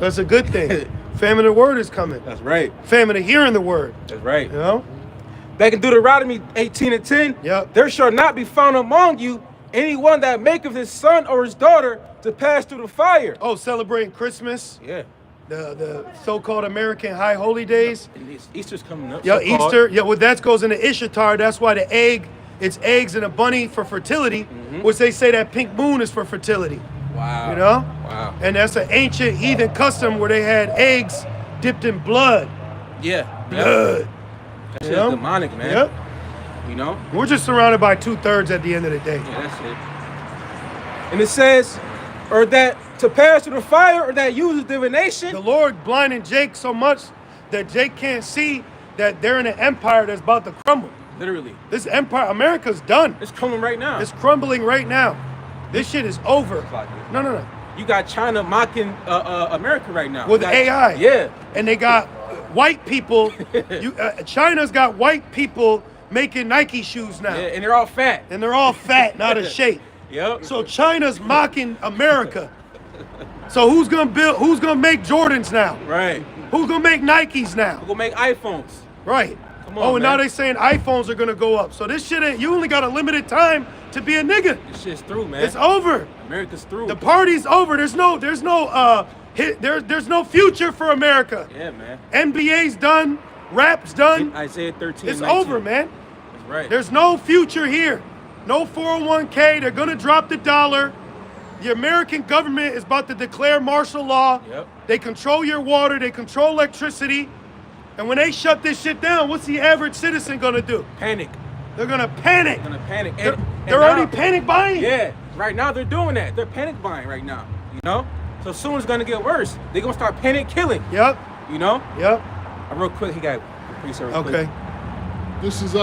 So it's a good thing. Famine of the word is coming. That's right. Famine of hearing the word. That's right. You know? Back in Deuteronomy 18:10, Yep. there shall not be found among you anyone that maketh his son or his daughter to pass through the fire. Oh, celebrating Christmas. Yeah. The so-called American high holy days. And Easter's coming up. Yeah, so-called. Easter. Yeah, well, that goes into Ishtar. That's why the egg, it's eggs and a bunny for fertility, which they say that pink moon is for fertility. Wow. You know? Wow. And that's an ancient heathen custom where they had eggs dipped in blood. Yeah. Blood. That shit's demonic, man. Yep. You know? We're just surrounded by 2/3 at the end of the day. Yeah, that's it. And it says, or that to pass through the fire, or that uses divination. The Lord blinded Jake so much that Jake can't see that they're in an empire that's about to crumble. Literally. This empire, America's done. It's crumbling right now. It's crumbling right now. This shit is over. No. You got China mocking America right now. With AI. Yeah. And they got white people. China's got white people making Nike shoes now. Yeah, and they're all fat. And they're all fat, not a shape. Yep. So China's mocking America. So who's gonna make Jordans now? Right. Who's gonna make Nikes now? We're gonna make iPhones. Right. Come on, oh, and man. now they saying iPhones are gonna go up. So this shit ain't, you only got a limited time to be a nigga. This shit's through, man. It's over. America's through. The party's over. There's no future for America. Yeah, man. NBA's done. Rap's done. Isaiah 13. It's 19. over, man. That's right. There's no future here. No 401k. They're gonna drop the dollar. The American government is about to declare martial law. Yep. They control your water. They control electricity. And when they shut this shit down, what's the average citizen gonna do? Panic. They're gonna panic. They're gonna panic. They're already panic buying. Yeah. Right now they're doing that. They're panic buying right now. You know? So soon it's gonna get worse. They're gonna start panic killing. Yep. You know? Yep. Real quick, he got real Okay. quick. This is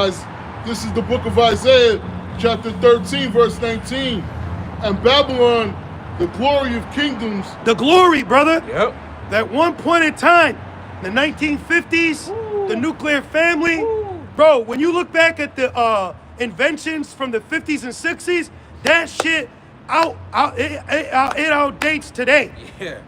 the book of Isaiah, chapter 13, verse 19. And Babylon, the glory of kingdoms. The glory, brother. Yep. That one point in time, the 1950s, the nuclear family. Bro, when you look back at the inventions from the 50s and 60s, that shit it outdates today. Yeah.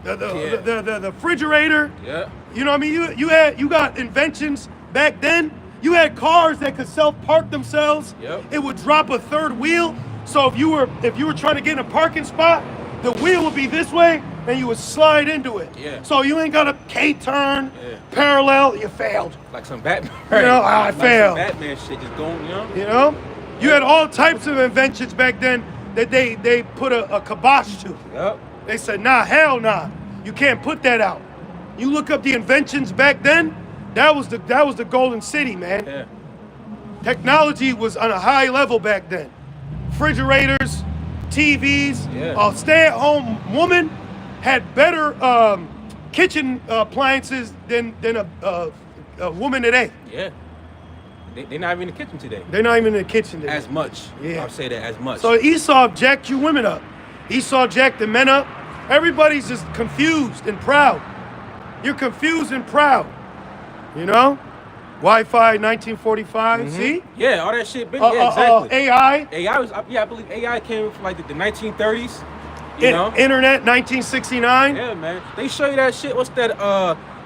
The refrigerator. Yeah. You know what I mean? You got inventions back then. You had cars that could self-park themselves. Yep. It would drop a third wheel. So if you were trying to get in a parking spot, the wheel would be this way and you would slide into it. Yeah. So you ain't got a K-turn, parallel, you failed. Like some Batman. You know, I like failed. Some Batman shit just going, you know? You know? You had all types of inventions back then that they put a kibosh to. Yep. They said, nah, hell nah. You can't put that out. You look up the inventions back then, that was the golden city, man. Yeah. Technology was on a high level back then. Refrigerators, TVs, a stay-at-home woman had better kitchen appliances than a woman today. Yeah. They're not even in the kitchen today. They're not even in the kitchen today. As much. Yeah. I'll say that as much. So Esau jacked you women up. Esau jacked the men up. Everybody's just confused and proud. You're confused and proud. You know? Wi-Fi 1945, see? Yeah, all that shit. Yeah, exactly. AI. AI was, I believe AI came from like the 1930s. You know? Internet 1969. Yeah, man. They show you that shit. What's that?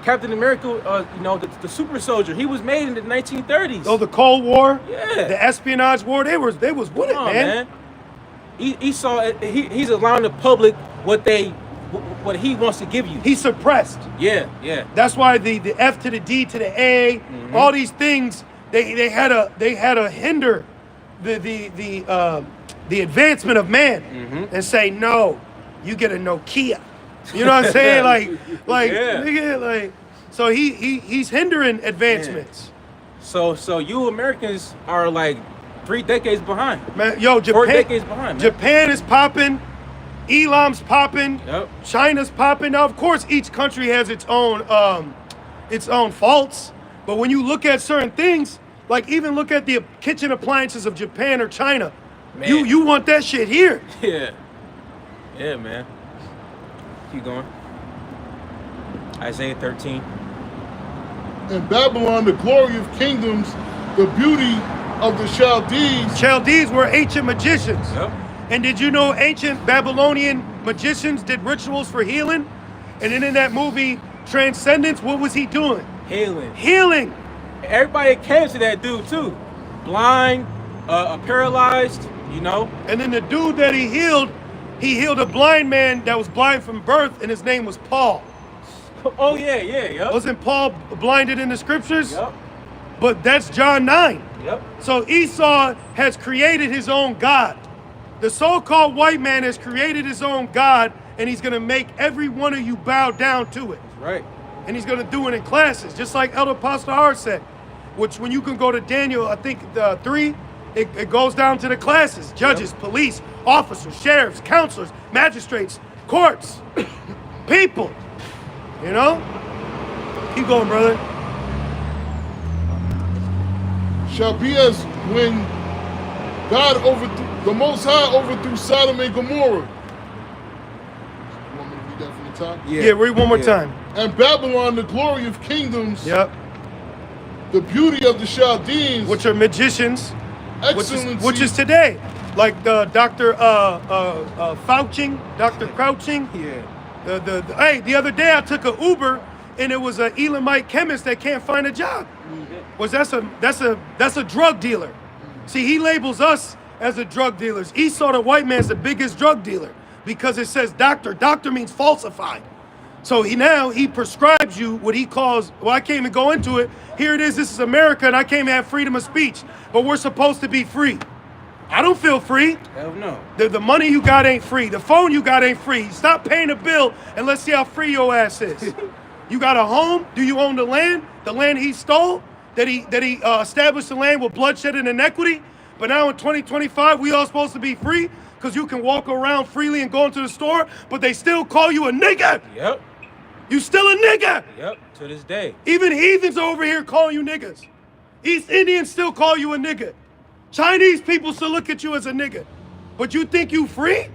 Captain America, you know, the super soldier. He was made in the 1930s. Oh, the Cold War. Yeah. The espionage war. They was with it, man. Esau, he's allowing the public what he wants to give you. He suppressed. Yeah, yeah. That's why the F to the D to the A, all these things, they had to hinder the advancement of man and say, no, you get a Nokia. You know what I'm saying? So he's hindering advancements. So you Americans are like 3 decades behind. Man, yo, Japan, 4 decades behind, man. Japan is popping. Elam's popping. Yep. China's popping. Now, of course, each country has its own faults. But when you look at certain things, like even look at the kitchen appliances of Japan or China, Man. you want that shit here. Yeah. Yeah, man. Keep going. Isaiah 13. And Babylon, the glory of kingdoms, the beauty of the Chaldees. Chaldees were ancient magicians. Yep. And did you know ancient Babylonian magicians did rituals for healing? And then in that movie, Transcendence, what was he doing? Healing. Healing. Everybody came to that dude too. Blind, paralyzed, you know. And then the dude that he healed a blind man that was blind from birth, and his name was Paul. Oh yeah, yep. Wasn't Paul blinded in the scriptures? Yep. But that's John 9. Yep. So Esau has created his own God. The so-called white man has created his own God, and he's gonna make every one of you bow down to it. That's right. And he's gonna do it in classes, just like Elder Pastor R said, which when you can go to Daniel, I think 3, it goes down to the classes: judges, police, officers, sheriffs, counselors, magistrates, courts, people. You know? Keep going, brother. Shall be as when God overthrew, the Most High overthrew Sodom and Gomorrah. You want me to read that from the top? Yeah, read one more time. And Babylon, the glory of kingdoms, Yep. the beauty of the Chaldeans, Which are magicians, excellency, which is today. Like the Dr. Dr. Crouching. Yeah. Hey, the other day I took an Uber and it was an Elamite chemist that can't find a job. Was that's a drug dealer. See, he labels us as the drug dealers. Esau, the white man's the biggest drug dealer because it says doctor. Doctor means falsified. So he prescribes you what he calls, well, I can't even go into it. Here it is, this is America, and I can't have freedom of speech, but we're supposed to be free. I don't feel free. Hell no. The money you got ain't free. The phone you got ain't free. Stop paying the bill and let's see how free your ass is. You got a home? Do you own the land? The land he stole? That he established the land with bloodshed and inequity? But now in 2025, we all supposed to be free because you can walk around freely and go into the store, but they still call you a nigga. Yep. You still a nigga. Yep. To this day. Even heathens over here calling you niggas. East Indians still call you a nigga. Chinese people still look at you as a nigga. But you think you free?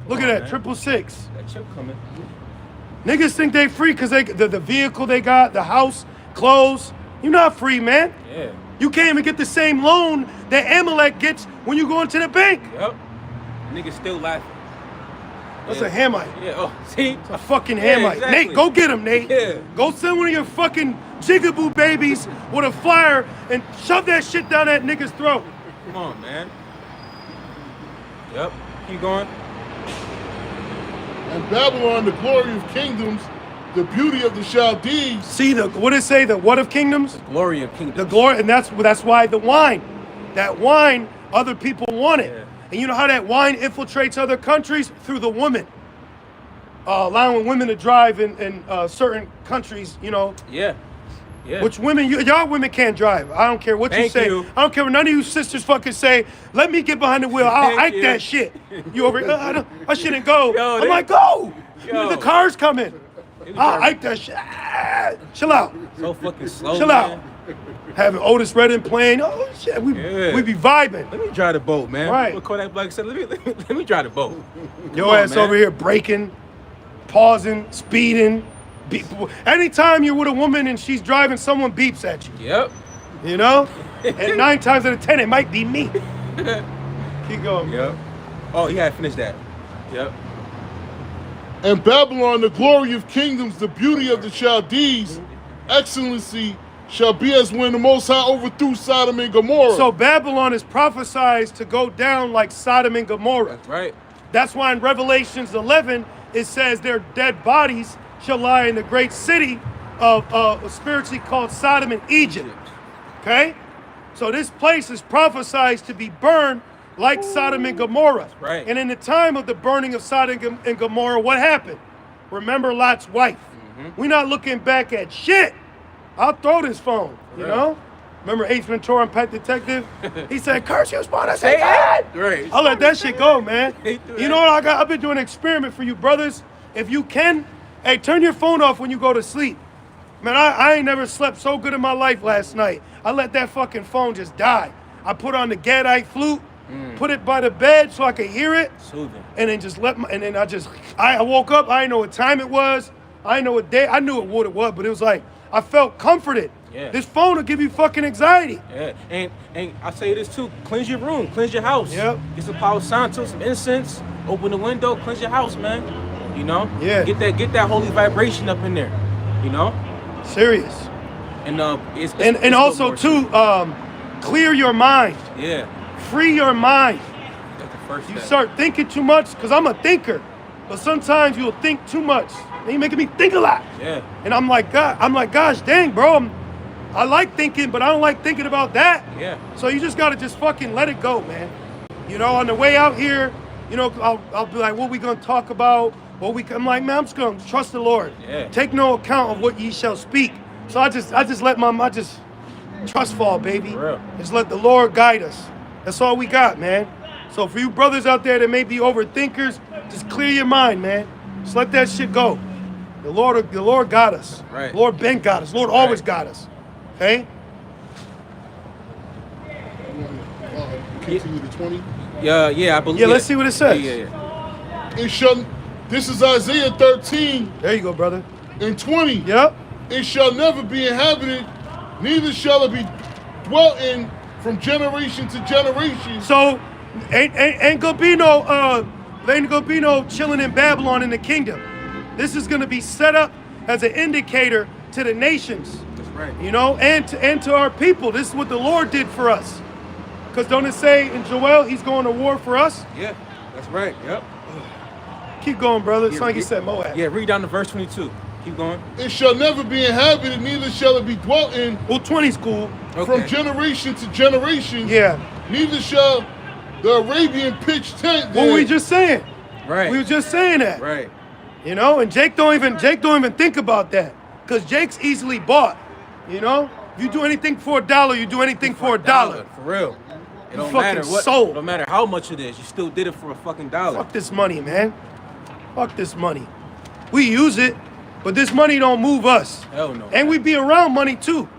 Look at that, man. 666. That chip coming. Niggas think they free because the vehicle they got, the house, clothes. You're not free, man. Yeah. You can't even get the same loan that Amalek gets when you go into the bank. Yep. Niggas still laughing. That's a Hamite. Yeah. Oh, see? It's a fucking Hamite. exactly. Nate, go get him, Nate. Yeah. Go send one of your fucking jigaboo babies with a flyer and shove that shit down that nigga's throat. Come on, man. Yep. Keep going. and Babylon, the glory of kingdoms, the beauty of the Chaldees. See, what did it say? The what of kingdoms? Glory of kingdoms. The glory, and that's why the wine. That wine, other people want it. Yeah. And you know how that wine infiltrates other countries? Through the women. Allowing women to drive in certain countries, you know. Yeah. Yeah. Which women, y'all women can't drive. I don't care what you Thank say. you. I don't care what none of you sisters fucking say. Let me get behind the wheel. I'll Thank hike you. that shit. You over here, I shouldn't go. Yo, I'm like, go. Yo. The car's coming. It was I'll like hike that shit. Ah, chill out. so fucking slow. Chill man. out. Having Otis Redding playing. Oh shit, we be vibing. Let me drive the boat, man. Right. What Kodak Black said, let me drive the boat. Your Come on, ass man. over here breaking, pausing, speeding. Anytime you're with a woman and she's driving, someone beeps at you. Yep. You know? And 9 times out of 10, it might be me. Keep going. Yep. Oh, he had finished that. Yep. And Babylon, the glory of kingdoms, the beauty of the Chaldees, excellency shall be as when the Most High overthrew Sodom and Gomorrah. So Babylon is prophesied to go down like Sodom and Gomorrah. That's right. That's why in Revelations 11, it says their dead bodies shall lie in the great city of spiritually called Sodom and Egypt. Okay? So this place is prophesied to be burned like Sodom and Gomorrah. right. And in the time of the burning of Sodom and Gomorrah, what happened? Remember Lot's wife. We're not looking back at shit. I'll throw this phone, you Right. know? Remember Ace Ventura and Pet Detective? He said, curse you, spawn. I said, God! Right. I'll let that shit go, man. He threw You that. know what I've been doing an experiment for you brothers. If you can, hey, turn your phone off when you go to sleep. Man, I ain't never slept so good in my life last night. I let that fucking phone just die. I put on the Gadite flute, put it by the bed so I could hear it, Soothing. and then just I woke up, I didn't know what time it was, I didn't know what day, I knew what it was, but it was like, I felt comforted. Yeah. This phone will give you fucking anxiety. Yeah. And I say this too, cleanse your room, cleanse your house. Yep. Get some Palo Santo, some incense, open the window, cleanse your house, man. You know? Yeah. Get that holy vibration up in there. You know? Serious. And it's And also too, clear your mind. Yeah. Free your mind. That's the first You step. start thinking too much, because I'm a thinker. But sometimes you'll think too much. And you're making me think a lot. Yeah. And I'm like, gosh dang, bro. I like thinking, but I don't like thinking about that. Yeah. So you just gotta just fucking let it go, man. You know, on the way out here, you know, I'll be like, what we gonna talk about? I'm like, man, I'm just gonna trust the Lord. Yeah. Take no account of what ye shall speak. So I just let I just trust fall, baby. For real. Just let the Lord guide us. That's all we got, man. So for you brothers out there that may be overthinkers, just clear your mind, man. Just let that shit go. The Lord got us. Right. The Lord been got us. The Lord always got us. Okay? Continue to 20. Yeah, I believe. Yeah, let's see what it says. Yeah. It shall. This is Isaiah 13 There you go, brother. and 20. Yep. It shall never be inhabited, neither shall it be dwelt in from generation to generation. So ain't gonna be no chilling in Babylon in the kingdom. This is gonna be set up as an indicator to the nations. That's right. You know, and to our people. This is what the Lord did for us. Because don't it say in Joel, he's going to war for us? Yeah, that's right. Yep. Keep going, brother. It's Yeah, like you yeah. said, Moab. Yeah, read down to verse 22. Keep going. It shall never be inhabited, neither shall it be dwelt in Well, 20's cool. from generation to generation. Yeah. Neither shall the Arabian pitch tent there. What were we just saying? Right. We were just saying that. Right. You know, and Jake don't even think about that. Because Jake's easily bought. You know? If you do anything for $1, you do anything for $1. For real. It don't fucking matter what. sold. It don't matter how much it is. You still did it for a fucking dollar. Fuck this money, man. Fuck this money. We use it, but this money don't move us. Hell no. And we be around money too.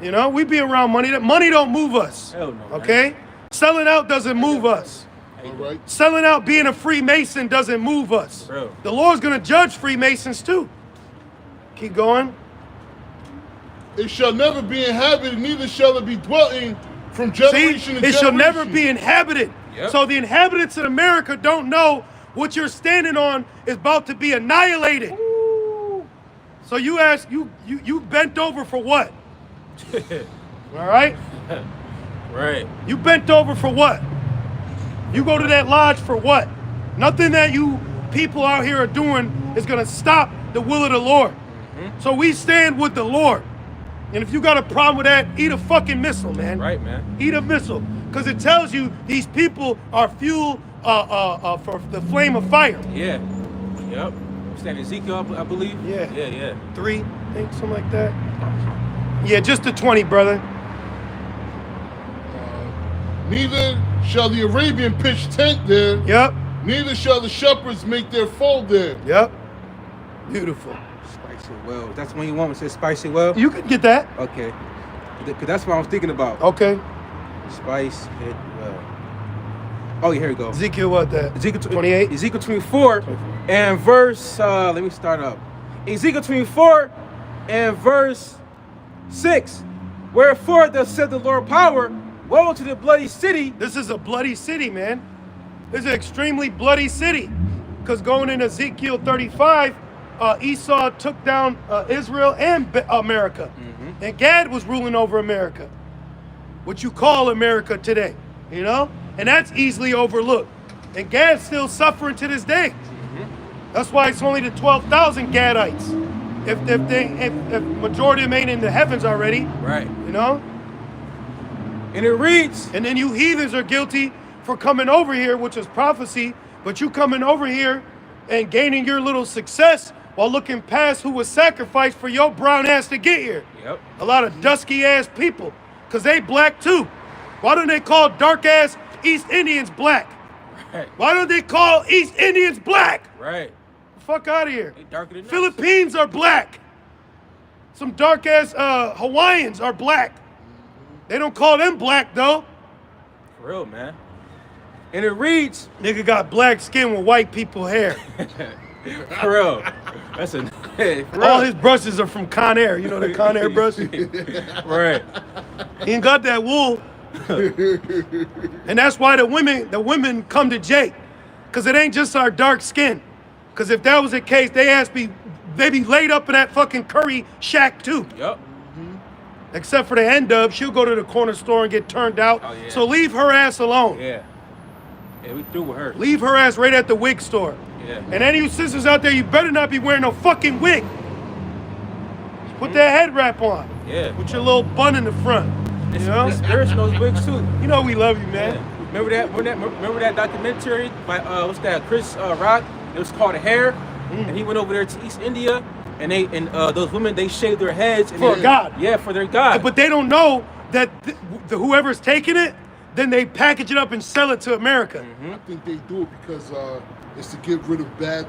You know, we be around money. That money don't move us. Hell no. Okay? Selling out doesn't move us. All right. Selling out, being a Freemason doesn't move us. Bro. The Lord's gonna judge Freemasons too. Keep going. It shall never be inhabited, neither shall it be dwelt in from See, generation to it generation. shall never be inhabited. Yep. So the inhabitants of America don't know what you're standing on is about to be annihilated. So you ask, you bent over for what? All right? Right. You bent over for what? You go to that lodge for what? Nothing that you people out here are doing is gonna stop the will of the Lord. So we stand with the Lord. And if you got a problem with that, eat a fucking missile, man. Right, man. Eat a missile. Because it tells you these people are fuel for the flame of fire. Yeah. Yep. Is that Ezekiel, I believe? Yeah. Yeah. 3, I think, something like that. Yeah, just the 20, brother. Neither shall the Arabian pitch tent there, Yep. neither shall the shepherds make their fold there. Yep. Beautiful. Spicy well. That's when you want me to say spicy well? You can get that. Okay. Because that's what I was thinking about. Okay. Spice it well. Oh, yeah, here we go. Ezekiel, what that? Ezekiel 28. Ezekiel 24 and verse, let me start up. Ezekiel 24 and verse 6. Wherefore thus said the Lord power, woe to the bloody city. This is a bloody city, man. This is an extremely bloody city. Because going in Ezekiel 35, Esau took down Israel and America. And Gad was ruling over America. What you call America today, you know? And that's easily overlooked. And Gad's still suffering to this day. That's why it's only the 12,000 Gadites. If majority of them ain't in the heavens already, Right. you know? And it reads, And then you heathens are guilty for coming over here, which is prophecy, but you coming over here and gaining your little success while looking past who was sacrificed for your brown ass to get here. yep. A lot of dusky ass people, because they black too. Why don't they call dark ass East Indians black? Right. Why don't they call East Indians black? Right. Fuck out of here. They darker than us. Philippines are black. Some dark ass Hawaiians are black. They don't call them black though. For real, man. And it reads, Nigga got black skin with white people hair. for real. That's a hey, for All real. his brushes are from Conair. You know the Conair brush? Right. He ain't got that wool. And that's why the women come to Jake. Cause it ain't just our dark skin. Because if that was the case, they be laid up in that fucking curry shack too. Yep. Except for the N-Dub, she'll go to the corner store and get turned out. Oh, yeah. So leave her ass alone. Yeah. Yeah, we through with her. Leave her ass right at the wig store. Yeah. And any of you sisters out there, you better not be wearing no fucking wig. Put that head wrap on. Yeah. With your little bun in the front. You know? The spirits knows wigs too. You know we love you, man. Yeah. Remember that documentary by what's that? Chris Rock. It was called Hair, and he went over there to East India, and those women they shaved their heads For God. Yeah, for their God. But they don't know that whoever's taking it, then they package it up and sell it to America. I think they do it because it's to get rid of bad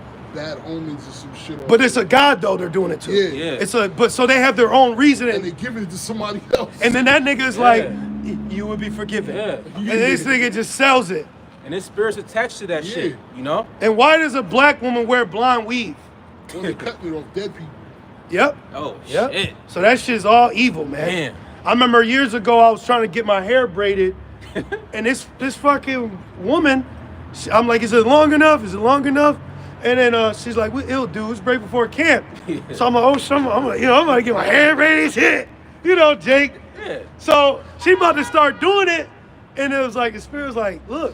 omens or some shit. But it's a God though they're doing it to. Yeah. So they have their own reason. And they give it to somebody else. And then that nigga is like, you will be forgiven. Yeah. And this nigga just sells it. And his spirit's attached to that shit, you know? And why does a black woman wear blonde weave? When they cutting it off dead people. Yep. Oh, Yep. shit. So that shit's all evil, man. Man. I remember years ago I was trying to get my hair braided, and this fucking woman, I'm like, is it long enough? Is it long enough? And then she's like, well, it'll do. It's right before camp. So I'm like, oh, I'm gonna get my hair braided, shit. You know, Jake. Yeah. So she about to start doing it, and it was like, the spirit was like, look,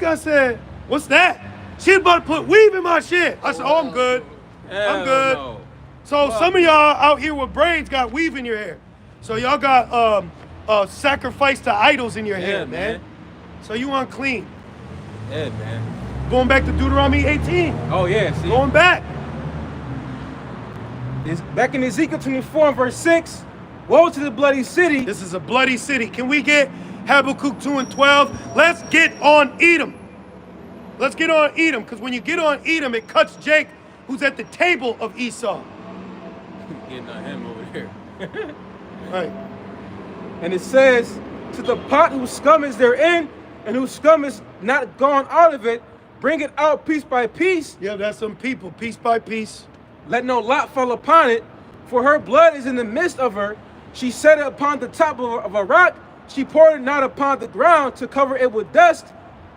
I said, what's that? She was about to put weave in my shit. I said, oh, I'm good. I'm good. No. So some of y'all out here with braids got weave in your hair. So y'all got sacrifice to idols in your hair, man. So you unclean. Yeah, man. Going back to Deuteronomy 18. Oh, yeah, see? Going back. Back in Ezekiel 24 and verse 6, woe to the bloody city. This is a bloody city. Can we get Habakkuk 2 and 12? Let's get on Edom. Let's get on Edom, because when you get on Edom, it cuts Jake, who's at the table of Esau. Getting on him over here. Right. And it says, to the pot whose scum is therein, and whose scum is not gone out of it, bring it out piece by piece. Yeah, that's some people, piece by piece. Let no lot fall upon it, for her blood is in the midst of her. She set it upon the top of a rock. She poured it not upon the ground to cover it with dust,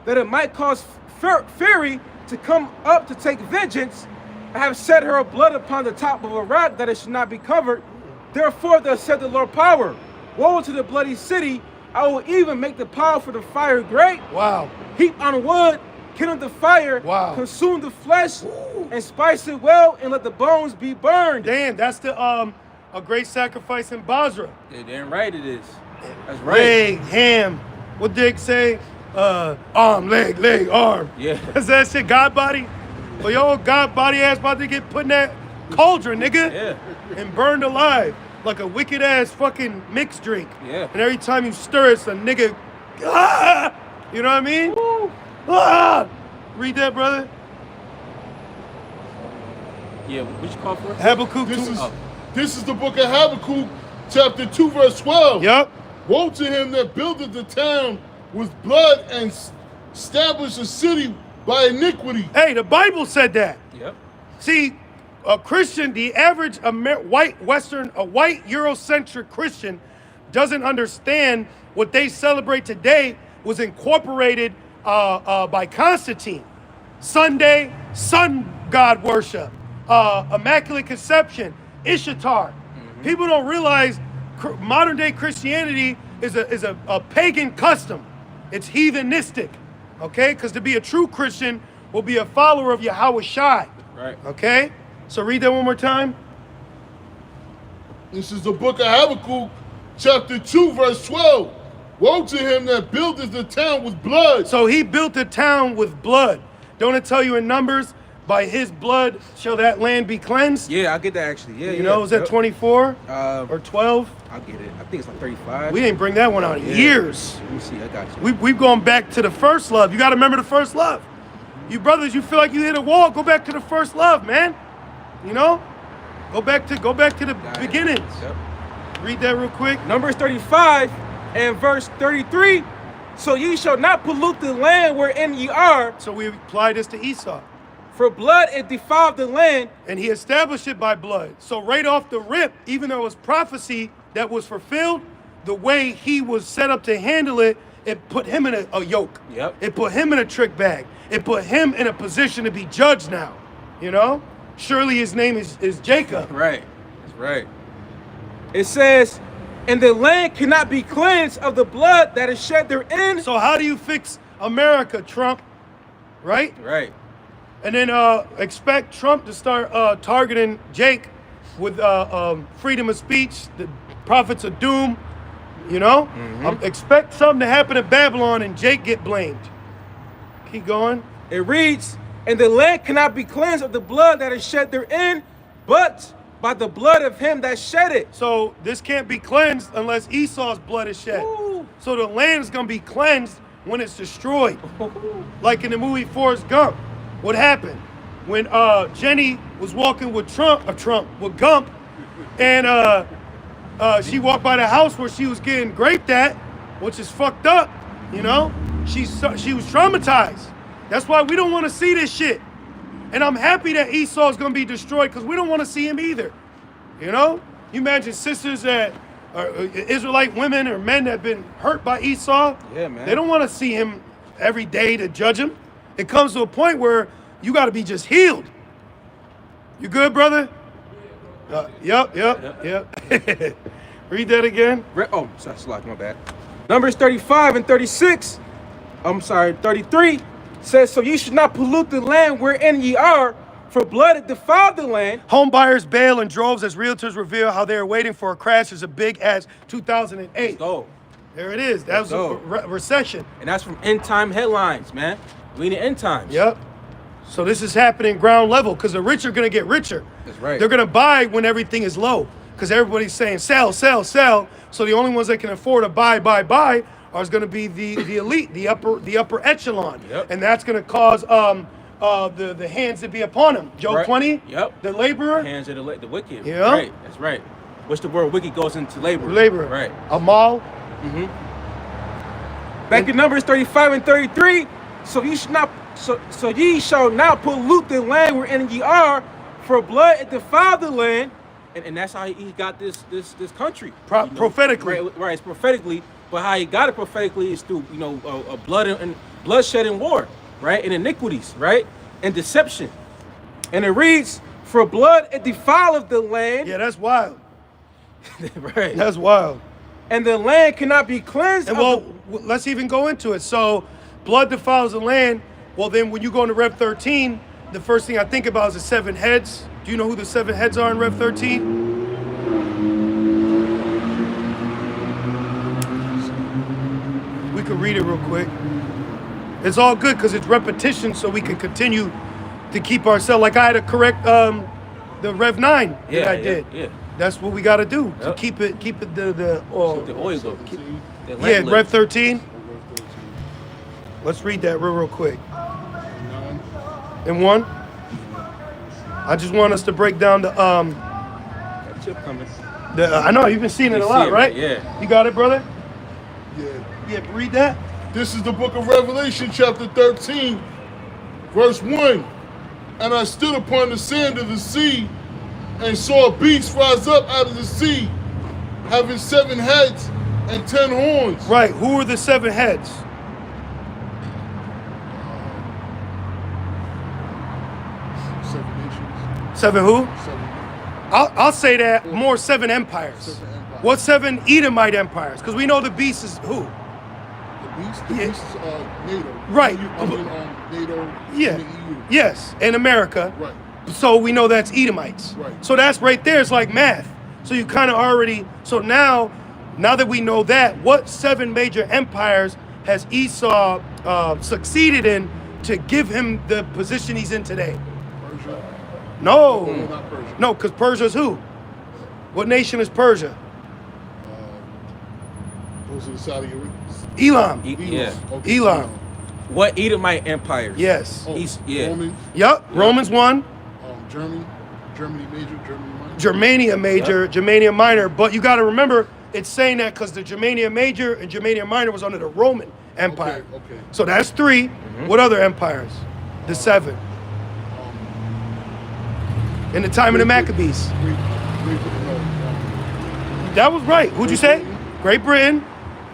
that it might cause fury to come up to take vengeance. I have set her blood upon the top of a rock, that it should not be covered. Therefore, thus said the Lord power, woe to the bloody city. I will even make the power for the fire great. Wow. Heap on wood, kindle the fire, consume the flesh, and spice it well, and let the bones be burned. Damn, that's the a great sacrifice in Basra. Yeah, damn right it is. That's right. Leg, ham. What Dick say? Arm, leg, arm. Yeah. Is that shit God body? Well, your God body ass about to get put in that cauldron, nigga. Yeah. And burned alive like a wicked ass fucking mixed drink. Yeah. And every time you stir, it's a nigga. Ah! You know what I mean? Woo. Ah! Read that, brother. Yeah, what you call for? Habakkuk 2. This is the book of Habakkuk, chapter 2, verse 12. Yep. Woe to him that buildeth the town with blood and establish a city by iniquity. Hey, the Bible said that. Yep. See, a Christian, the average white Eurocentric Christian doesn't understand what they celebrate today was incorporated by Constantine. Sunday, sun god worship, Immaculate Conception, Ishtar. People don't realize modern day Christianity is a pagan custom. It's heathenistic, okay? Because to be a true Christian will be a follower of Yahweh Shai. Right. Okay? So read that one more time. This is the book of Habakkuk, chapter 2, verse 12. Woe to him that buildeth the town with blood. So he built the town with blood. Don't it tell you in Numbers, by his blood shall that land be cleansed? Yeah, I get that actually. Yeah, You know, is that 24 or or 12? I get it. I think it's like 35. We didn't bring that one out in years. Let me see. I got you. We've gone back to the first love. You got to remember the first love. You brothers, you feel like you hit a wall, go back to the first love, man. You know? Go back to the beginnings. Yep. Read that real quick. Numbers 35 and verse 33. So ye shall not pollute the land wherein ye are, So we apply this to Esau. for blood it defiled the land. And he established it by blood. So right off the rip, even though it was prophecy that was fulfilled, the way he was set up to handle it, it put him in a yoke. Yep. It put him in a trick bag. It put him in a position to be judged now. You know? Surely his name is Jacob. Right. That's right. It says, and the land cannot be cleansed of the blood that is shed therein. So how do you fix America, Trump? Right? Right. And then expect Trump to start targeting Jake with freedom of speech, the prophets of doom, you know? Expect something to happen in Babylon and Jake get blamed. Keep going. It reads, and the land cannot be cleansed of the blood that is shed therein, but by the blood of him that shed it. So this can't be cleansed unless Esau's blood is shed. Ooh. So the land is going to be cleansed when it's destroyed. Like in the movie Forrest Gump. What happened? When Jenny was walking with with Gump, and she walked by the house where she was getting graped at, which is fucked up, you know? She was traumatized. That's why we don't want to see this shit. And I'm happy that Esau is going to be destroyed because we don't want to see him either. You know? You imagine sisters that are Israelite women or men that have been hurt by Esau. Yeah, man. They don't want to see him every day to judge him. It comes to a point where you got to be just healed. You good, brother? Yep. Read that again. Oh, sorry, my bad. Numbers 35 and 36. 33 says, so ye should not pollute the land wherein ye are, for blood it defiled the land. Home buyers bail in droves as realtors reveal how they are waiting for a crash as big as 2008. Let's go. There it is. That was a recession. And that's from end time headlines, man. We need end times. Yep. So this is happening ground level because the rich are going to get richer. That's right. They're going to buy when everything is low because everybody's saying sell. So the only ones that can afford to buy are going to be the elite, the upper echelon. Yep. And that's going to cause the hands to be upon them. Job 20. Yep. The laborer. Hands of the wicked. Yeah. Right. That's right. Which the word wicked goes into labor. Laborer. Right. Amal. Back in Numbers 35 and 33. So ye shall not pollute the land wherein ye are, for blood it defiled the land, and that's how he got this country. Prophetically. Right, it's prophetically, but how he got it prophetically is through blood and bloodshed and war, right, and iniquities, right, and deception. And it reads, for blood it defileth the land. Yeah, that's wild. Right. That's wild. And the land cannot be cleansed. And let's even go into it. So, blood defiles the land. Well, then when you go into Rev 13, the first thing I think about is the 7 heads. Do you know who the 7 heads are in Rev 13? We could read it real quick. It's all good because it's repetition, so we can continue to keep ourselves. Like I had to correct the Rev 9 that I did. Yeah. That's what we got to do to keep it the oil. The oil go. Yeah, Rev 13. Let's read that real quick. In 1. I just want us to break down the That chip coming. I know you've been seeing it a lot, right? Yeah. You got it, brother? Yeah. Yeah, read that. This is the book of Revelation, chapter 13, verse 1. And I stood upon the sand of the sea and saw a beast rise up out of the sea, having 7 heads and 10 horns. Right. Who are the 7 heads? 7 nations. 7 who? 7. I'll say that more 7 empires. 7 empires. What 7 Edomite empires? Because we know the beast is who? The beast is NATO. Right. NATO. Yeah. And the EU. Yes, in America. Right. So we know that's Edomites. Right. So that's right there. It's like math. So you kind of already. So now that we know that, what 7 major empires has Esau succeeded in to give him the position he's in today? Persia. No. No, not Persia. No, because Persia's who? What nation is Persia? Those are the Saudi Arabians. Elam. Yeah. Okay. Elam. What Edomite empires? Yes. Oh, Yeah. Romans. Yup. Romans 1. Germany major, Germany minor. Germania major, Germania minor. But you got to remember, it's saying that because the Germania major and Germania minor was under the Roman Empire. Okay. So that's 3. What other empires? The 7. In the time of the Maccabees. Great That was right. Who'd you say? Great Britain.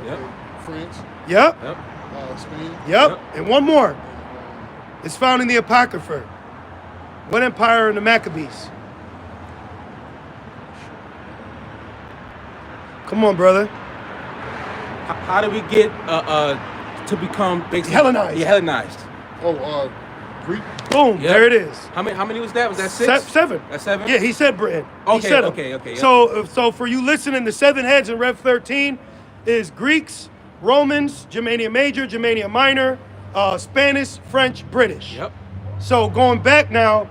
Yep. France. Yep. Yep. Spain. Yep. And one more. It's found in the Apocrypha. What empire are the Maccabees? Come on, brother. How do we get to become basically Hellenized? Yeah, Hellenized. Oh, Greek. Boom, Yep. there it is. How many was that? Was that 6? 7. That's 7? Yeah, he said Britain. He Okay, said 'em. okay. Yep. So for you listening, the 7 heads in Rev 13 is Greeks, Romans, Germania Major, Germania Minor, Spanish, French, British. Yep. So going back now,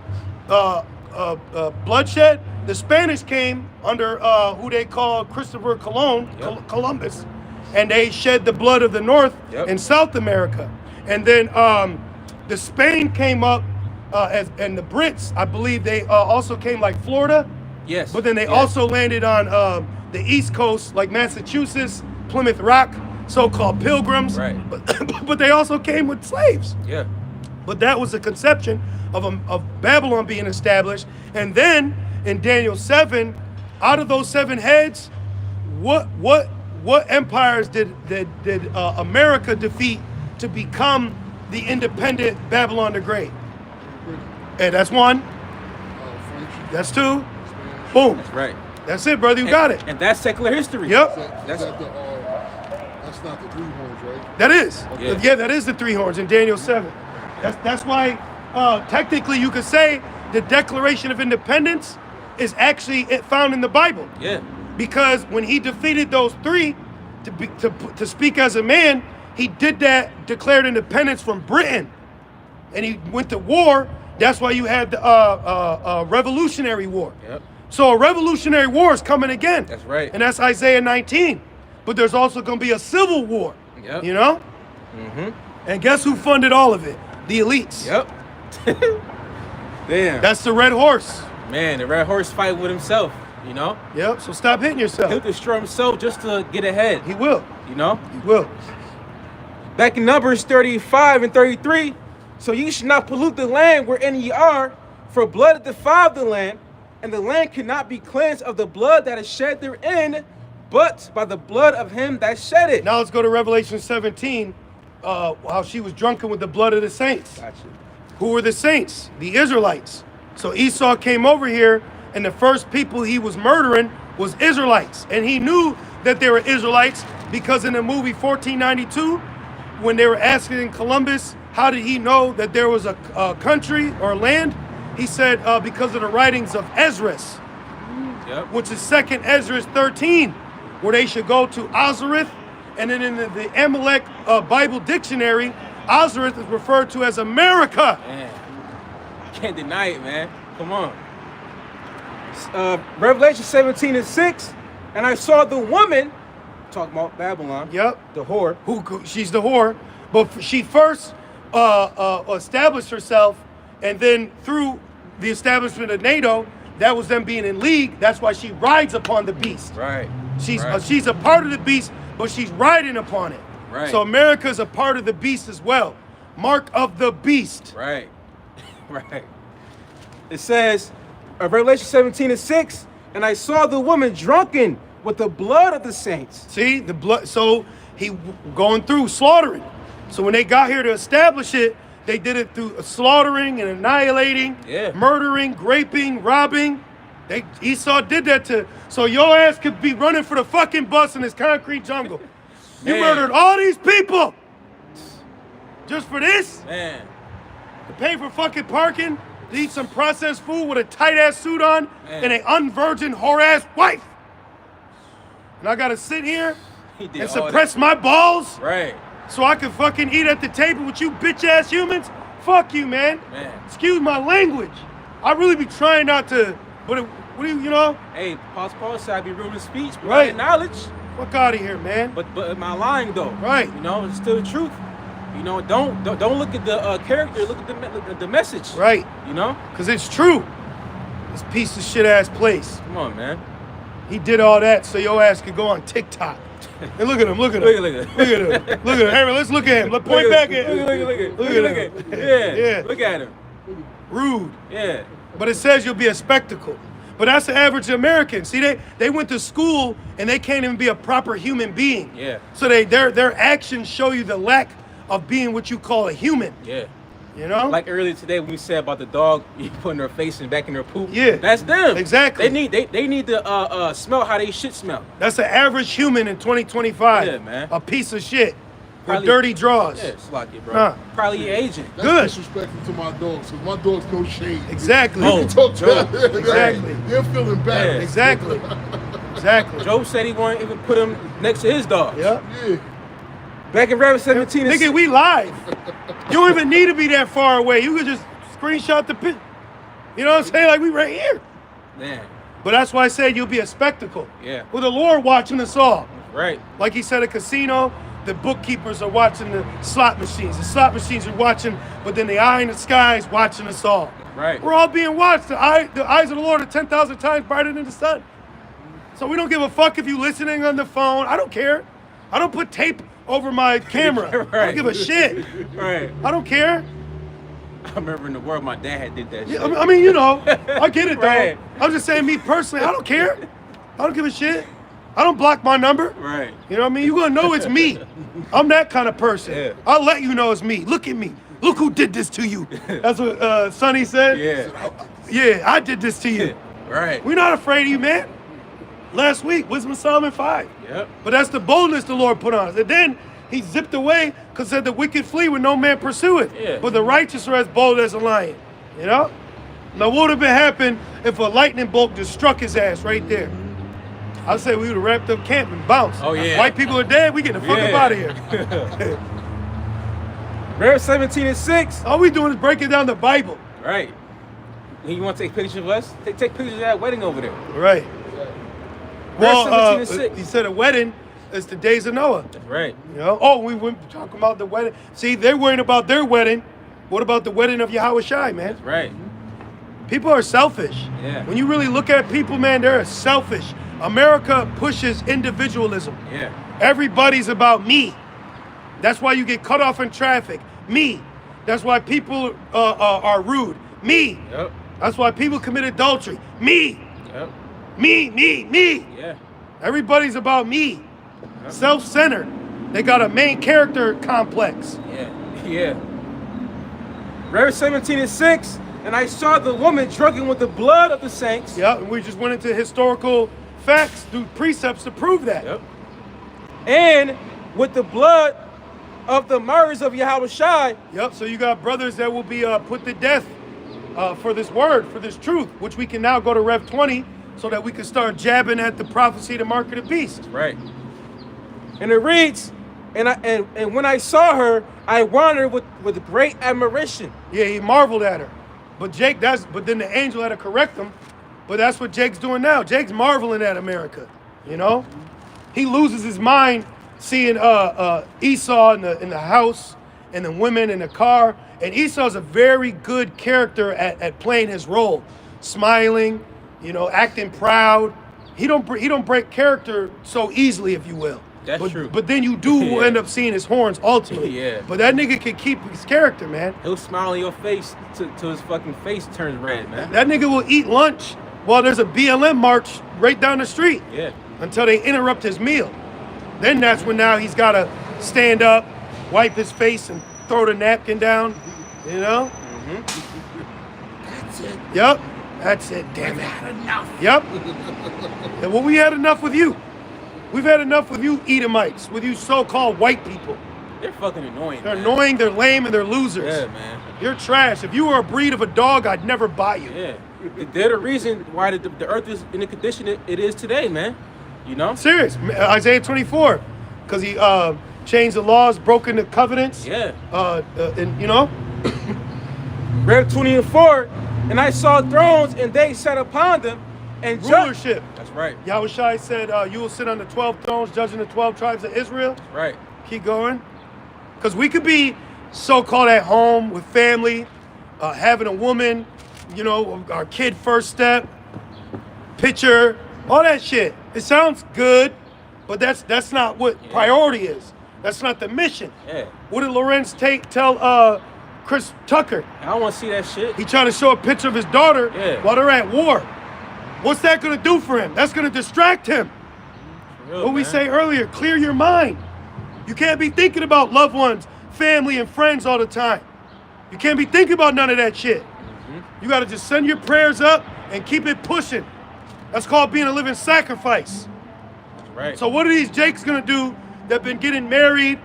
bloodshed. The Spanish came under Mm-hmm. who they call Christopher Colon, Yep. Columbus, and they shed the blood of the North Yep. in South America. And then the Spain came up, and the Brits, I believe they also came like Florida. Yes. But then they Yes. also landed on the East Coast, like Massachusetts, Plymouth Rock, so-called pilgrims. Right. But they also came with slaves. Yeah. But that was the conception of Babylon being established. And then in Daniel 7, out of those 7 heads, what empires did America defeat to become the independent Babylon the Great? And that's 1. French. That's 2. Boom. That's right. That's it, brother. You got it. And that's secular history. Yep. That's not the 3 horns, right? That is. Yeah. Yeah, that is the 3 horns in Daniel 7. That's why technically you could say the Declaration of Independence is actually found in the Bible. Yeah. Because when he defeated those 3 to speak as a man, he did that, declared independence from Britain. And he went to war. That's why you had the Revolutionary War. Yep. So a Revolutionary War is coming again. That's right. And that's Isaiah 19. But there's also going to be a civil war. Yep. You know? Mm-hmm. And guess who funded all of it? The elites. Yep. Damn. That's the red horse. Man, the red horse fight with himself, you know? Yep. So stop hitting He'll yourself. destroy himself just to get ahead, He will. you know? He will. Back in Numbers 35 and 33, so ye should not pollute the land wherein ye are, for blood hath defiled the land, and the land cannot be cleansed of the blood that is shed therein, but by the blood of him that shed it. Now let's go to Revelation 17. How she was drunken with the blood of the saints. Gotcha. Who were the saints? The Israelites. So Esau came over here, and the first people he was murdering was Israelites. And he knew that they were Israelites because in the movie 1492, when they were asking Columbus, how did he know that there was a country or land? He said, because of the writings of Esdras, Yep. which is 2nd Esdras 13, where they should go to Ozareth. And then in the Amalek Bible dictionary, Ozareth is referred to as America. Man, can't deny it, man. Come on. Revelation 17 and 6, and I saw the woman, talking about Babylon, Yep. the whore, She's the whore, but she first established herself, and then through the establishment of NATO, that was them being in league. That's why she rides upon the beast. right? She's right. she's a part of the beast, but she's riding upon it. Right. So America's a part of the beast as well. Mark of the beast. Right, right. It says, Revelation 17 and 6, and I saw the woman drunken with the blood of the saints. See the blood. So he going through slaughtering. So when they got here to establish it, they did it through slaughtering and annihilating, Yeah. murdering, raping, robbing. Esau did that to. So your ass could be running for the fucking bus in this concrete jungle. You Man. murdered all these people just for this? Man, To pay for fucking parking, to eat some processed food with a tight ass suit on, Man. and an unvirgin whore ass wife. And I gotta sit here he did and all suppress my balls that. Right, so I can fucking eat at the table with you bitch ass humans? Fuck you, man. man. Excuse my language. I really be trying not to, but what do you know? Hey, Paul said I be rude in speech, but Right. I acknowledge. Fuck out of here, man. But am I lying though? Right. You know, it's still the truth. You know, don't look at the character. Look at the message. Right. You know. Because it's true. This piece of shit ass place. Come on, man. He did all that so your ass could go on TikTok. And look at him, look at him. Look at Look at him. Look at him. Hey, let's look at him. Let's point back at him. Look at at him. him. Yeah. Yeah. Look at him. Rude. Yeah. But it says you'll be a spectacle. But that's the average American. See, they went to school and they can't even be a proper human being. Yeah. So their actions show you the lack of being what you call a human. Yeah. You know? Like earlier today when we said about the dog putting their face and back in their poop. Yeah. That's them. Exactly. They need to smell how they shit smell. That's an average human in 2025. Yeah, man. A piece of shit. Probably, with dirty drawers. Yeah, slocky, bro. Huh. Probably your agent. That's Good. disrespectful to my dogs, because my dogs no shade. Exactly. Oh. You talk to Joe. them, Exactly. they're feeling bad. Yeah. Exactly. Exactly. Joe said he wouldn't even put him next to his dog. Yep. Yeah. Back in Rev 17 and Nigga, we live. You don't even need to be that far away. You could just screenshot the pic. You know what I'm saying? Like, we right here. Man, But that's why I said you'll be a spectacle. Yeah. With the Lord watching us all. right. Like he said, a casino, the bookkeepers are watching the slot machines. The slot machines are watching, but then the eye in the sky is watching us all. Right. We're all being watched. The eyes of the Lord are 10,000 times brighter than the sun. So we don't give a fuck if you listening on the phone. I don't care. I don't put tape over my camera. I Right. don't give a shit. Right. I don't care. I remember in the world my dad did that shit. Yeah, I mean, you know, I get it though. Right. I'm just saying, me personally, I don't care. I don't give a shit. I don't block my number. Right. You know what I mean? You're gonna know it's me. I'm that kind of person. Yeah. I'll let you know it's me. Look at me. Look who did this to you. That's what Sonny said. Yeah. Yeah, I did this to you. Right. We're not afraid of you, man. Last week, Wisdom of Solomon 5. Yep. But that's the boldness the Lord put on us. And then he zipped away because said the wicked flee when no man pursueth. Yeah. But the righteous are as bold as a lion. You know? Now what would have been happened if a lightning bolt just struck his ass right there? I'd say we would have wrapped up camp and bounced. Oh, yeah. White people are dead, we getting the fuck up out of here. Rev 17 and 6. All we doing is breaking down the Bible. Right. And you want to take pictures of us? Take pictures of that wedding over there. Right. Verse 17 Well, and 6. he said a wedding is the days of Noah. That's right. You know? Oh, we went talking about the wedding. See, they're worrying about their wedding. What about the wedding of Yahweh Shai, man? That's right. People are selfish. Yeah. When you really look at people, man, they're selfish. America pushes individualism. Yeah. Everybody's about me. That's why you get cut off in traffic. Me. That's why people are rude. Me. Yep. That's why people commit adultery. Me. Yep. Me. Yeah. Everybody's about me. Yep. Self-centered. They got a main character complex. Yeah. Yeah. Rev 17 and 6. And I saw the woman drunken with the blood of the saints. Yeah, and we just went into historical facts through precepts to prove that. Yep. And with the blood of the martyrs of Yahweh Shai. Yep, so you got brothers that will be put to death for this word, for this truth, which we can now go to Rev 20 so that we can start jabbing at the prophecy, the mark of the beast. Right. And it reads, and when I saw her, I wondered with great admiration. Yeah, he marveled at her. But but then the angel had to correct him. But that's what Jake's doing now. Jake's marveling at America, you know? He loses his mind seeing Esau in the house and the women in the car. And Esau's a very good character at playing his role, smiling, you know, acting proud. He don't break character so easily, if you will. That's true. But then you do Yeah. end up seeing his horns ultimately. Yeah. But that nigga can keep his character, man. He'll smile in your face till his fucking face turns red, man. That nigga will eat lunch while there's a BLM march right down the street Yeah. until they interrupt his meal. Then that's when now he's got to stand up, wipe his face, and throw the napkin down, you know? That's it. Yep, that's it, damn it. Had enough. Yep. And well, we had enough with you. We've had enough with you Edomites, with you so-called white people. They're fucking annoying. They're man. annoying, they're lame, and they're losers. Yeah, man. You're trash. If you were a breed of a dog, I'd never buy you. Yeah. They're the reason why the earth is in the condition it is today, man. You know? Serious. Isaiah 24, because he changed the laws, broken the covenants. Yeah. And you know? Rev 20 and 4. And I saw thrones, and they sat upon them, and Rulership. That's right. Yahweh Shai said, you will sit on the 12 thrones, judging the 12 tribes of Israel. Right. Keep going. Because we could be so-called at home with family, having a woman, you know, our kid first step, picture, all that shit. It sounds good, but that's not what priority is. That's not the mission. Yeah. What did Lorenz tell Chris Tucker? I don't want to see that shit. He tried to show a picture of his daughter Yeah. while they're at war. What's that going to do for him? That's going to distract him. For real, What we man. say earlier, clear your mind. You can't be thinking about loved ones, family, and friends all the time. You can't be thinking about none of that shit. You got to just send your prayers up and keep it pushing. That's called being a living sacrifice. Right. So what are these Jakes gonna do that been getting married,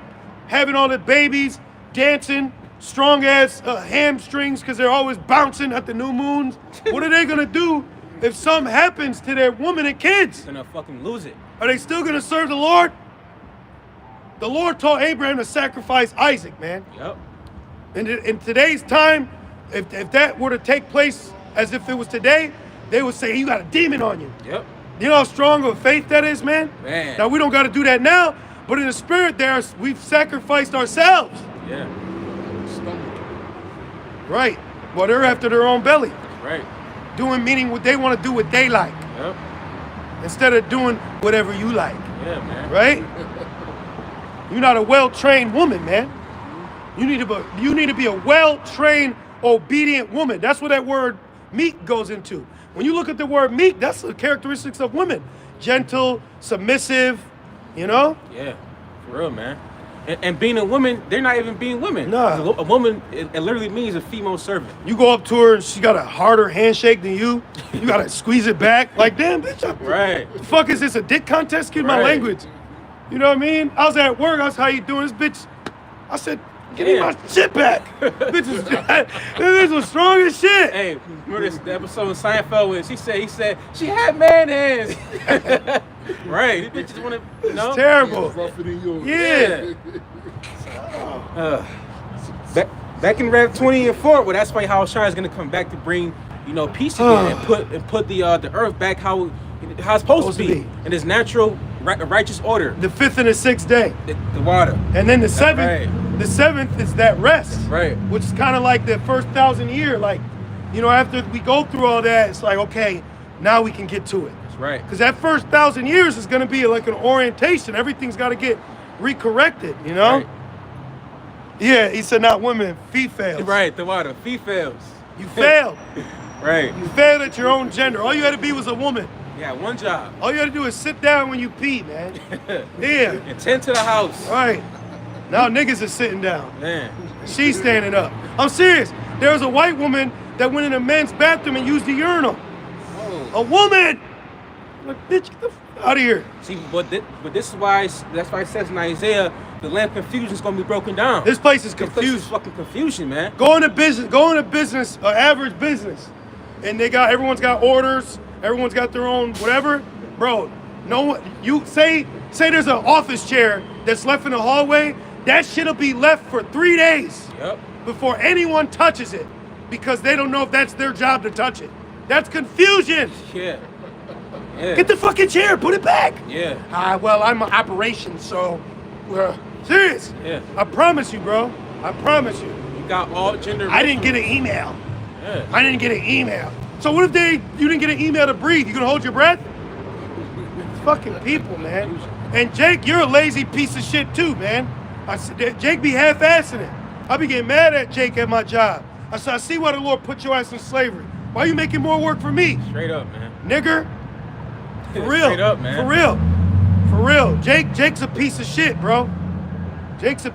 having all the babies, dancing, strong ass hamstrings because they're always bouncing at the new moons? What are they gonna do if something happens to their woman and kids? Gonna fucking lose it. Are they still gonna serve the Lord? The Lord told Abraham to sacrifice Isaac, man. Yep. And in today's time, if that were to take place as if it was today, they would say, you got a demon on you. Yep. You know how strong of a faith that is, man? Man. Now, we don't got to do that now, but in the spirit we've sacrificed ourselves. Yeah. Right. Well, they're after their own belly. Right. Meaning what they want to do what they like. Yep. Instead of doing whatever you like. Yeah, man. Right? You're not a well-trained woman, man. You need to be a well-trained, obedient woman. That's what that word meek goes into. When you look at the word meek, that's the characteristics of women. Gentle, submissive, you know? Yeah, for real, man. And being a woman, they're not even being women. Nah. A woman, it literally means a female servant. You go up to her and she got a harder handshake than you. You got to squeeze it back. Like, damn, bitch. Right. The fuck is this, a dick contest? Excuse my Right. language. You know what I mean? I was at work. I was, how you doing? This bitch, I said, give me my shit back. This was strong as shit. Hey, remember the episode of Seinfeld when he said she had man hands. Right. These bitches want to, you know? It's terrible. Rougher than yours. Yeah. Back in Rev 20 and 4, well, that's why Yahushua is going to come back to bring, peace again and put the earth back how it's supposed to be in its natural righteous order. The 5th and the 6th day. The water. And then the 7th. Right. The 7th is that rest. Right. Which is kind of like the first 1,000 year. Like, after we go through all that, it's like, okay, now we can get to it. That's right. Because that first 1,000 years is going to be like an orientation. Everything's got to get recorrected, Right. Yeah, he said not women, females. Right, the water. Females. You failed. Right. You failed at your own gender. All you had to be was a woman. Yeah, one job. All you had to do is sit down when you pee, man. Yeah. And tend to the house. All right. Now niggas are sitting down. Man. She's standing up. I'm serious. There was a white woman that went in a men's bathroom and used the urinal. A woman! Like, bitch, get the fuck out of here. See, but this is why that's why it says in Isaiah, the land of confusion is gonna be broken down. This place is This place is confused. fucking confusion, man. Go into business, average business, and everyone's got orders, everyone's got their own whatever, bro. No one, you say there's an office chair that's left in the hallway, that shit'll be left for 3 days Yep. before anyone touches it, because they don't know if that's their job to touch it. That's confusion. Yeah. Yeah. Get the fucking chair, put it back. Yeah. Well, I'm an operation, so serious. Yeah. I promise you, bro. I promise you. You got all gender. I didn't get an email. Yeah. I didn't get an email. So what if you didn't get an email to breathe? You gonna hold your breath? Fucking people, man. And Jake, you're a lazy piece of shit too, man. Jake be half-assing it. I be getting mad at Jake at my job. I said, I see why the Lord put your ass in slavery. Why you making more work for me? Straight up, man. Nigger. For real. Straight up, man. For real. For real. Jake's a piece of shit, bro.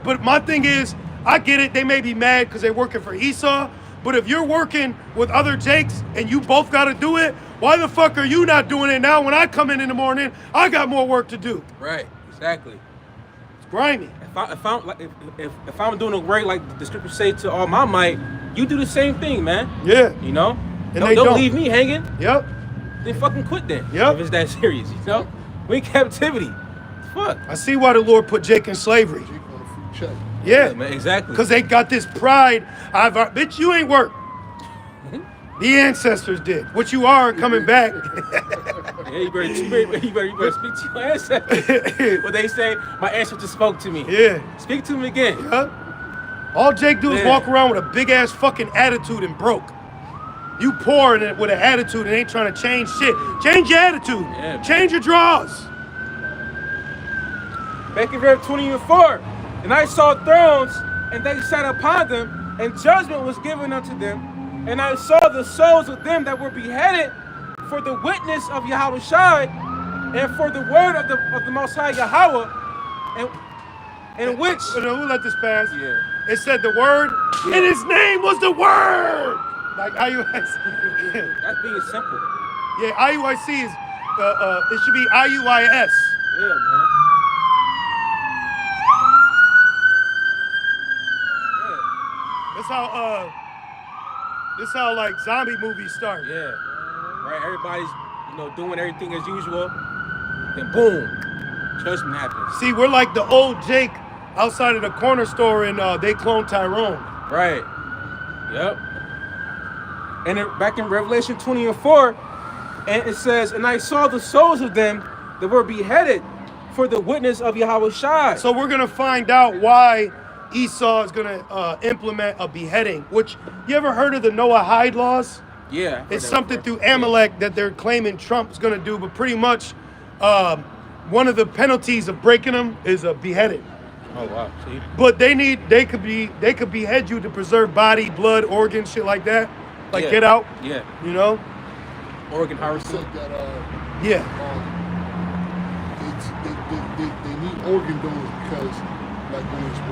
But my thing is, I get it. They may be mad because they're working for Esau. But if you're working with other Jakes and you both got to do it, why the fuck are you not doing it now? When I come in the morning, I got more work to do. Right. Exactly. It's grimy. If I'm doing the work like the scriptures say to all my might, you do the same thing, man. Yeah. And they don't don't. leave me hanging. Yep. Then fucking quit then. Yep. If it's that serious, We in captivity. Fuck. I see why the Lord put Jake in slavery. Jake on a free check. Yeah. Man, exactly. Because they got this pride. Bitch, you ain't work. The ancestors did. What you are coming back. Yeah, you better speak to your ancestors. What they say, my ancestors spoke to me. Yeah. Speak to them again. Yeah. All Jake do is walk around with a big ass fucking attitude and broke. You poor and with an attitude and ain't trying to change shit. Change your attitude. Yeah. Change your draws. Back in Rev 20 and 4, and I saw thrones, and they sat upon them, and judgment was given unto them. And I saw the souls of them that were beheaded for the witness of Yahushua and for the word of the Most High Yahweh, and which... We'll let this pass. Yeah. It said the word, and his name was the word. Like IUIC. That's being simple. Yeah, IUIC is, it should be IUIS. Yeah, man. This how like zombie movies start. Yeah. Right. Everybody's, doing everything as usual. Then boom, judgment happens. See, we're like the old Jake outside of the corner store and they cloned Tyrone. Right. Yep. And back in Revelation 20:4, and it says, "And I saw the souls of them that were beheaded for the witness of Yahweh Shai." So we're gonna find out why Esau is gonna implement a beheading. Which, you ever heard of the Noah Hyde laws? Yeah. It's something through Amalek that they're claiming Trump's gonna do, but pretty much one of the penalties of breaking them is a beheading. Oh wow. See? But they could behead you to preserve body, blood, organs, shit like that. Like get out. Yeah. You know? Organ harvesting. Said that Yeah. they need organ donors because like when it's war.